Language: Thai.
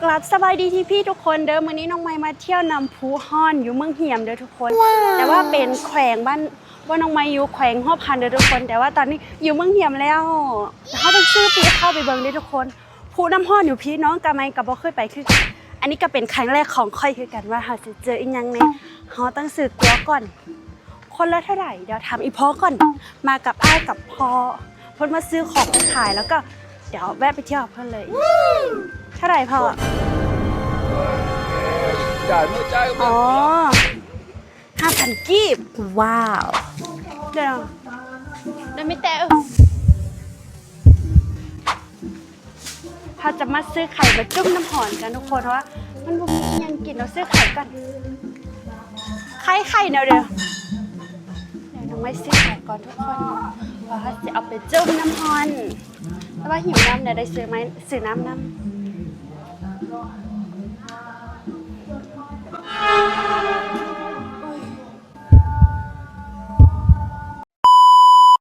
กลับสบายดีที่พี่ทุกคนเด้อมื้อนี้น้องไม้มาเที่ยวนำพูฮ้อนอยู่เมืองเหียมเด้อทุกคนแต่ว่าเป็นแขวงบ้านว่าน้องไม้อยู่แขวงฮอบพันเด้อทุกคนแต่ว่าตอนนี้อยู่เมืองเหียมแล้วเขาต้องซื้อปีเข้าไปเบิ่งเด้อทุกคนพูน้ำฮ้อนอยู่พี่น้องกะไม้ก็บ่เคยไปคืออันนี้ก็เป็นครั้งแรกของค่อยคือกันว่าเฮาสิเจออีหยังแน่เฮาต้องซื้อตั๋วก่อนคนละเท่าไหร่เดี๋ยวถามอีพ่อก่อนมากับอ้ายกับพ่อเพิ่นมาซื้อของไปขายแล้วก็เดี๋ยวแวะไปเที่ยวกับเพิ่นเลยเท่าไหร่พ่อจ่ายไม่จ่ายก็ อ๋อ5,000 กีบว้าวเดี๋ยวไม่แต่เราจะมาซื้อไข่มาจุ่มน้ำหอนกันทุกคนเพราะว่ามันบ่มียังกินเราซื้อไข่กันไข่เดี๋ยวน้องไม่ซื้อไข่ก่อนทุกคนเพราะว่าจะเอาไปจุ่มน้ำหอนแต่ว่าหิวน้ำเดี๋ยวได้ซื้อไหมซื้อน้ำ